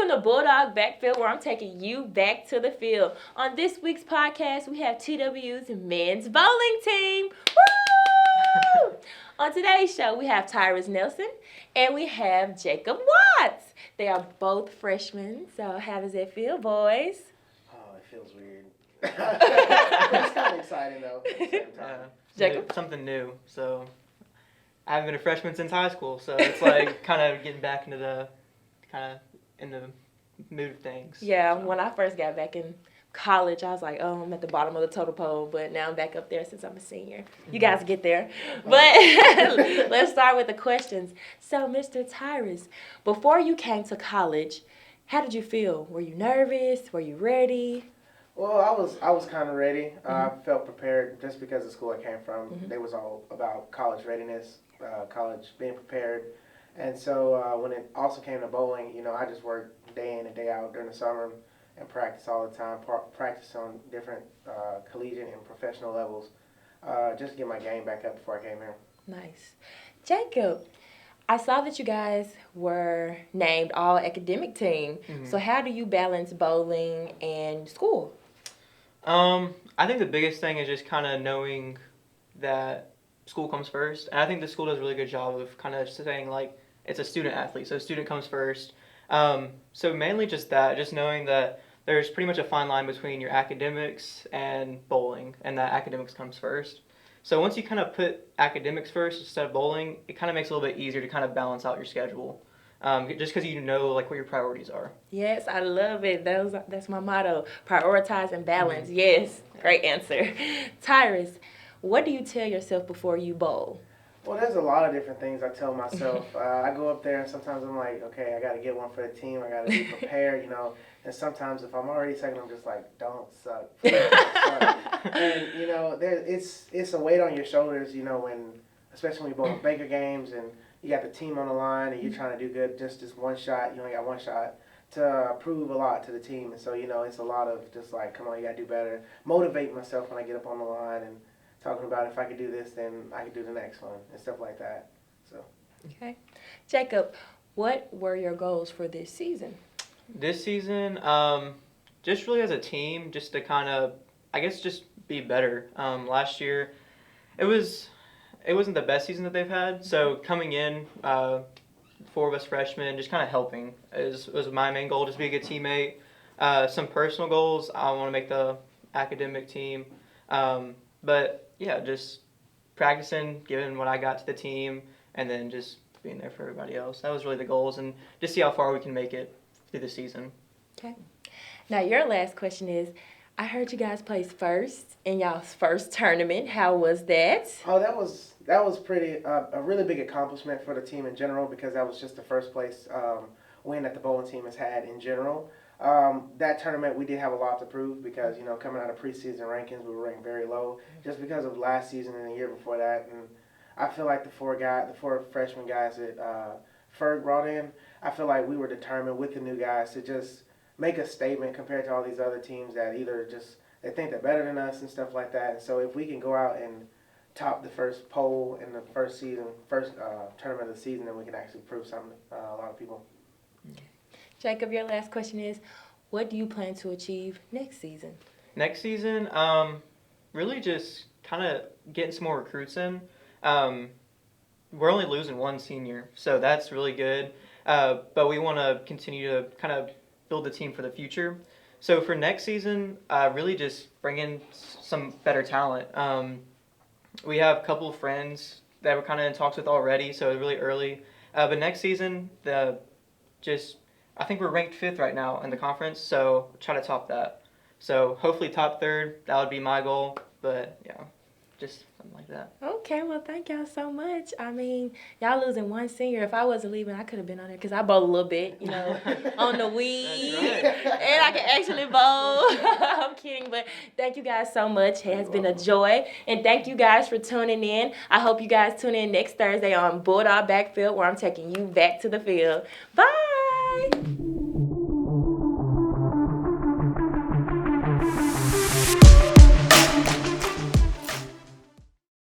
Welcome to Bulldog Backfield, where I'm taking you back to the field. On this week's podcast, we have TW's men's bowling team. Woo! On today's show, we have Tyris Nelson and we have Jacob Watts. They are both freshmen, so how does it feel, boys? Oh, it feels weird. It's kind of exciting, though, at the same time. Jacob? Something new. So I haven't been a freshman since high school, so it's like kind of getting back into the mood of things. Yeah, so. when I first got back in college, I was like, oh, I'm at the bottom of the totem pole, but now I'm back up there since I'm a senior. You guys get there. But let's start with the questions. So, Mr. Tyris, before you came to college, how did you feel? Were you nervous? Were you ready? Well, I was kind of ready. I felt prepared just because the school I came from. They was all about college readiness, college being prepared. And so when it also came to bowling, I just worked day in and day out during the summer and practice all the time, practice on different collegiate and professional levels, just to get my game back up before I came here. Nice. Jacob, I saw that you guys were named all academic team. So how do you balance bowling and school? I think the biggest thing is just kind of knowing that school comes first. And I think the school does a really good job of kind of saying, like, it's a student athlete, so student comes first. So mainly just that, just knowing that there's pretty much a fine line between your academics and bowling, and that academics comes first. So once you kind of put academics first instead of bowling, it kind of makes it a little bit easier to kind of balance out your schedule, just because you know like what your priorities are. Yes, I love it. That's my motto. Prioritize and balance. Yes, great answer. Tyris, what do you tell yourself before you bowl? Well, there's a lot of different things I tell myself. I go up there and sometimes I'm like, okay, I got to get one for the team. I got to be prepared, And sometimes if I'm already second, I'm just like, don't suck. And, it's a weight on your shoulders, especially when you bowl in bigger games and you got the team on the line and you're trying to do good, just this one shot, you only got one shot, to prove a lot to the team. And so, it's a lot of just like, come on, you got to do better. Motivate myself when I get up on the line and talking about if I could do this, then I could do the next one and stuff like that. So. Okay. Jacob, what were your goals for this season? This season, just really as a team, just to kind of, I guess, just be better. Last year, it wasn't the best season that they've had. So coming in, 4 of us freshmen, just kind of helping was my main goal. Just be a good teammate. Some personal goals. I want to make the academic team. But yeah, just practicing, giving what I got to the team, and then just being there for everybody else. That was really the goals, and just see how far we can make it through the season. Okay. Now, your last question is, I heard you guys placed first in y'all's first tournament. How was that? Oh, that was pretty a really big accomplishment for the team in general, because that was just the first place win that the bowling team has had in general. That tournament, we did have a lot to prove because, coming out of preseason rankings, we were ranked very low just because of last season and the year before that. And I feel like the four freshman guys that Ferg brought in, I feel like we were determined with the new guys to just make a statement compared to all these other teams that either just they think they're better than us and stuff like that. And so if we can go out and top the first poll in the first tournament of the season, then we can actually prove something to a lot of people. Jacob, your last question is, what do you plan to achieve next season? Next season, really just kind of getting some more recruits in. We're only losing one senior, so that's really good. But we want to continue to kind of build the team for the future. So for next season, really just bring in some better talent. We have a couple of friends that we're kind of in talks with already, so it's really early. But next season, I think we're ranked 5th right now in the conference, so try to top that. So hopefully top 3rd, that would be my goal, but yeah, just something like that. Okay, well, thank y'all so much. I mean, y'all losing one senior. If I wasn't leaving, I could have been on there because I bowl a little bit, on the weed. That's right. And I can actually bowl. I'm kidding, but thank you guys so much. It has been a joy. And thank you guys for tuning in. I hope you guys tune in next Thursday on Bulldog Backfield, where I'm taking you back to the field. Bye.